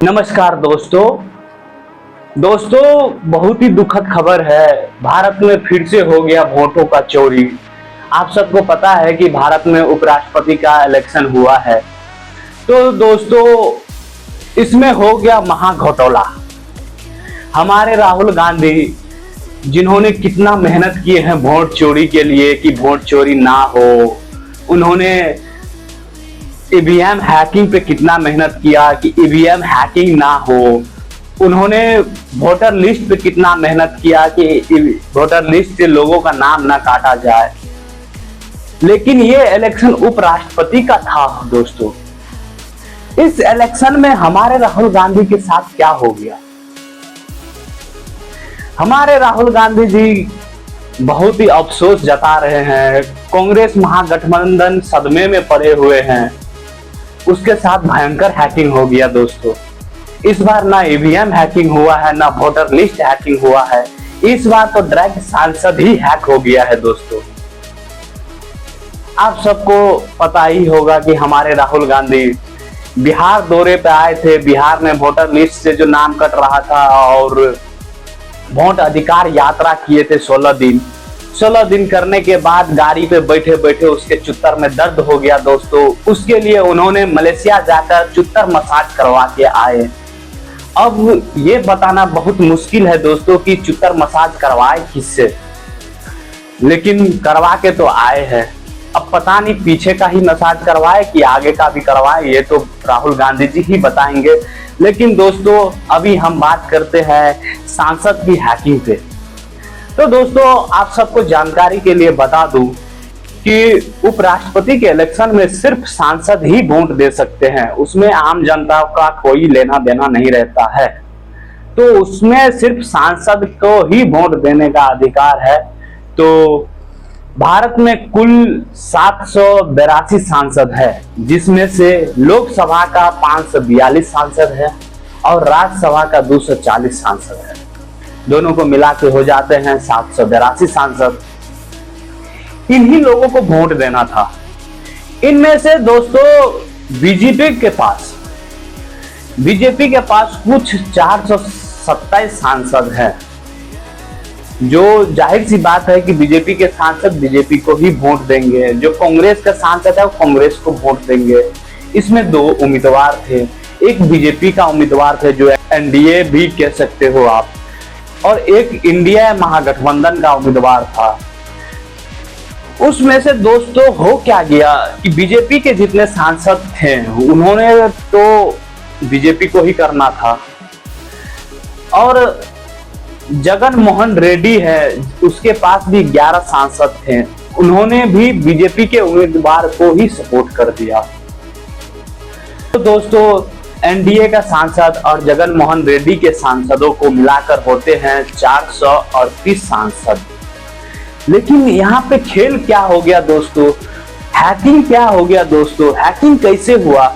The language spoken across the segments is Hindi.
नमस्कार दोस्तों बहुत ही दुखद खबर है। भारत में फिर से हो गया वोटों का चोरी। आप सबको पता है कि भारत में उपराष्ट्रपति का इलेक्शन हुआ है, तो दोस्तों इसमें हो गया महा घोटाला। हमारे राहुल गांधी, जिन्होंने कितना मेहनत किए हैं वोट चोरी के लिए कि वोट चोरी ना हो, उन्होंने ईवीएम हैकिंग पे कितना मेहनत किया कि ईवीएम हैकिंग ना हो, उन्होंने वोटर लिस्ट पे कितना मेहनत किया कि वोटर लिस्ट से लोगों का नाम ना काटा जाए। लेकिन ये इलेक्शन उपराष्ट्रपति का था दोस्तों। इस इलेक्शन में हमारे राहुल गांधी के साथ क्या हो गया? हमारे राहुल गांधी जी बहुत ही अफसोस जता रहे हैं। कांग्रेस महागठबंधन सदमे में पड़े हुए हैं। उसके साथ भयंकर हैकिंग हो गया दोस्तों। इस बार ना ईवीएम हैकिंग हुआ है, ना वोटर लिस्ट हैकिंग हुआ है, इस बार तो डायरेक्ट सांसद ही हैक हो गया है दोस्तों। आप सबको पता ही होगा कि हमारे राहुल गांधी बिहार दौरे पे आए थे। बिहार में वोटर लिस्ट से जो नाम कट रहा था और वोट अधिकार यात्रा किए थे 16 दिन करने के बाद गाड़ी पे बैठे बैठे उसके चुत्तर में दर्द हो गया दोस्तों। उसके लिए उन्होंने मलेशिया जाकर चुत्तर मसाज करवा के आए। अब ये बताना बहुत मुश्किल है दोस्तों कि चुत्तर मसाज करवाए किससे, लेकिन करवा के तो आए हैं। अब पता नहीं पीछे का ही मसाज करवाए कि आगे का भी करवाए, ये तो राहुल गांधी जी ही बताएंगे। लेकिन दोस्तों अभी हम बात करते हैं सांसद की हैकिंग पे। तो दोस्तों आप सबको जानकारी के लिए बता दूं कि उपराष्ट्रपति के इलेक्शन में सिर्फ सांसद ही वोट दे सकते हैं। उसमें आम जनता का कोई लेना देना नहीं रहता है, तो उसमें सिर्फ सांसद को ही वोट देने का अधिकार है। तो भारत में कुल 782 सांसद है, जिसमें से लोकसभा का 542 सांसद है और राज्यसभा का 240 सांसद है। दोनों को मिला के हो जाते हैं 782 सांसद। इन्हीं लोगों को वोट देना था। इनमें से दोस्तों बीजेपी के पास कुछ 427 सांसद हैं, जो जाहिर सी बात है कि बीजेपी के सांसद बीजेपी को ही वोट देंगे। जो कांग्रेस का सांसद है वो कांग्रेस को वोट देंगे। इसमें 2 उम्मीदवार थे, एक बीजेपी का उम्मीदवार थे जो एनडीए भी कह सकते हो आप, और एक इंडिया महागठबंधन का उम्मीदवार था। उसमें से दोस्तों हो क्या गया कि बीजेपी के जितने सांसद थे उन्होंने तो बीजेपी को ही करना था, और जगन मोहन रेड्डी है उसके पास भी 11 सांसद थे, उन्होंने भी बीजेपी के उम्मीदवार को ही सपोर्ट कर दिया। तो दोस्तों एनडीए का सांसद और जगन मोहन रेड्डी के सांसदों को मिलाकर होते हैं 438 सांसद। लेकिन यहाँ पे खेल क्या हो गया दोस्तों? हैकिंग क्या हो गया दोस्तों? हैकिंग कैसे हुआ?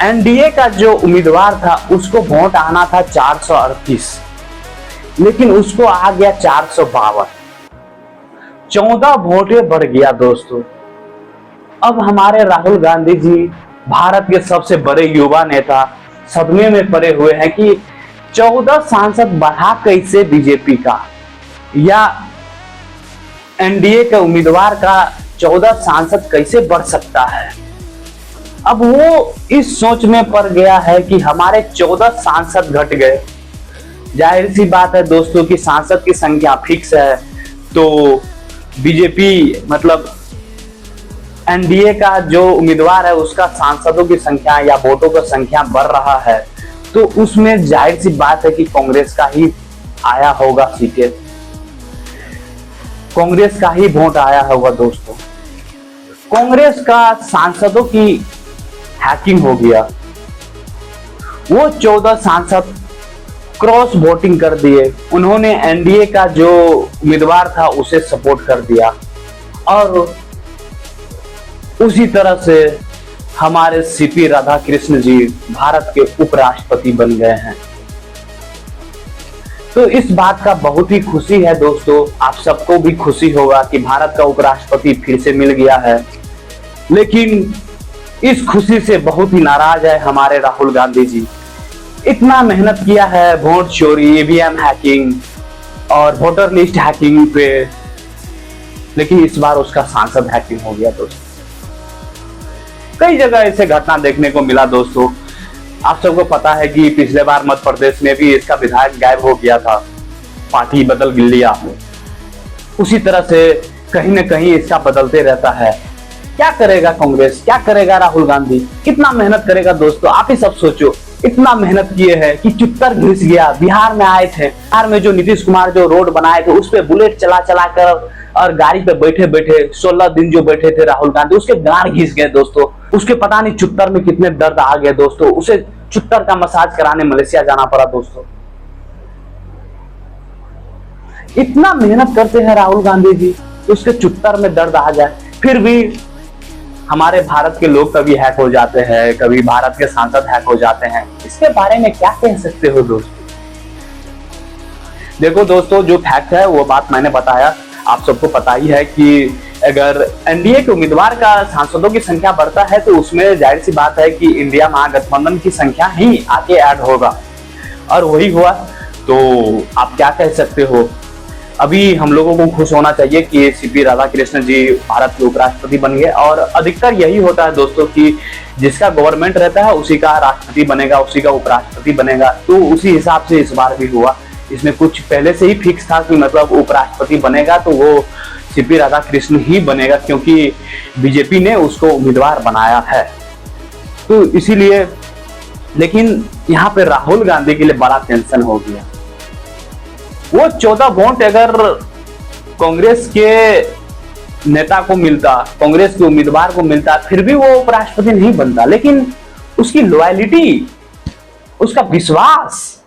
एनडीए का जो उम्मीदवार था उसको वोट आना था 438, लेकिन उसको आ गया 452। 14 वोटें बढ़ गया दोस्तों। अब हमारे राहुल गांधी जी, भारत के सबसे बड़े युवा नेता, सदमे में पड़े हुए हैं कि 14 सांसद बढ़ा कैसे बीजेपी का, या एनडीए के उम्मीदवार का 14 सांसद कैसे बढ़ सकता है। अब वो इस सोच में पड़ गया है कि हमारे 14 सांसद घट गए। जाहिर सी बात है दोस्तों कि सांसद की संख्या फिक्स है, तो बीजेपी मतलब एनडीए का जो उम्मीदवार है उसका सांसदों की संख्या या वोटों का संख्या बढ़ रहा है, तो उसमें जाहिर सी बात है कि कांग्रेस का ही आया होगा सीटें, कांग्रेस का ही वोट आया होगा दोस्तों। कांग्रेस का सांसदों की हैकिंग हो गया। वो 14 सांसद क्रॉस वोटिंग कर दिए। उन्होंने एनडीए का जो उम्मीदवार था उसे सपोर्ट कर दिया, और उसी तरह से हमारे सीपी राधाकृष्ण जी भारत के उपराष्ट्रपति बन गए हैं। तो इस बात का बहुत ही खुशी है दोस्तों। आप सबको भी खुशी होगा कि भारत का उपराष्ट्रपति फिर से मिल गया है। लेकिन इस खुशी से बहुत ही नाराज है हमारे राहुल गांधी जी। इतना मेहनत किया है वोट चोरी, ईवीएम हैकिंग और वोटर लिस्ट हैकिंग पे, लेकिन इस बार उसका सांसद हैकिंग हो गया दोस्तों। कई जगह ऐसे घटना देखने को मिला दोस्तों। आप सबको पता है कि पिछले बार मध्य प्रदेश में भी इसका विधायक गायब हो गया था, पार्टी बदल लिया। उसी तरह से कहीं न कहीं इसका बदलते रहता है। क्या करेगा कांग्रेस, क्या करेगा राहुल गांधी, कितना मेहनत करेगा दोस्तों? आप ही सब सोचो, इतना मेहनत किए हैं कि चुत्तर घिस गया। बिहार में आए थे, बिहार में जो नीतीश कुमार जो रोड बनाए थे उस पे बुलेट चला चला कर और गाड़ी पे बैठे बैठे 16 दिन जो बैठे थे राहुल गांधी, उसके गाड़ घिस गए दोस्तों। उसके पता नहीं चुत्तर में कितने दर्द आ गए दोस्तों। उसे चुत्तर का मसाज कराने मलेशिया जाना पड़ा दोस्तों। इतना मेहनत करते हैं राहुल गांधी जी, उसके चुत्तर में दर्द आ जाए। फिर भी हमारे भारत के लोग कभी हैक हो जाते हैं, कभी भारत के सांसद हैक हो जाते हैं। इसके बारे में क्या कह सकते हो दोस्तों? देखो दोस्तों, जो फैक्ट है वो बात मैंने बताया, आप सबको पता ही है कि अगर एनडीए के उम्मीदवार का सांसदों की संख्या बढ़ता है तो उसमें जाहिर सी बात है कि इंडिया महागठबंधन की संख्या ही आगे ऐड होगा, और वही हुआ। तो आप क्या कह सकते हो? अभी हम लोगों को खुश होना चाहिए कि सीपी राधाकृष्णन जी भारत के उपराष्ट्रपति बन गए, और अधिकतर यही होता है दोस्तों कि जिसका गवर्नमेंट रहता है उसी का राष्ट्रपति बनेगा, उसी का उपराष्ट्रपति बनेगा। तो उसी हिसाब से इस बार भी हुआ। इसमें कुछ पहले से ही फिक्स था कि मतलब उपराष्ट्रपति बनेगा तो वो सीपी राधाकृष्णन ही बनेगा, क्योंकि बीजेपी ने उसको उम्मीदवार बनाया है। तो इसीलिए, लेकिन यहाँ पे राहुल गांधी के लिए बड़ा टेंशन हो गया। वो 14 वोट अगर कांग्रेस के नेता को मिलता, कांग्रेस के उम्मीदवार को मिलता, फिर भी वो उपराष्ट्रपति नहीं बनता। लेकिन उसकी लॉयल्टी, उसका विश्वास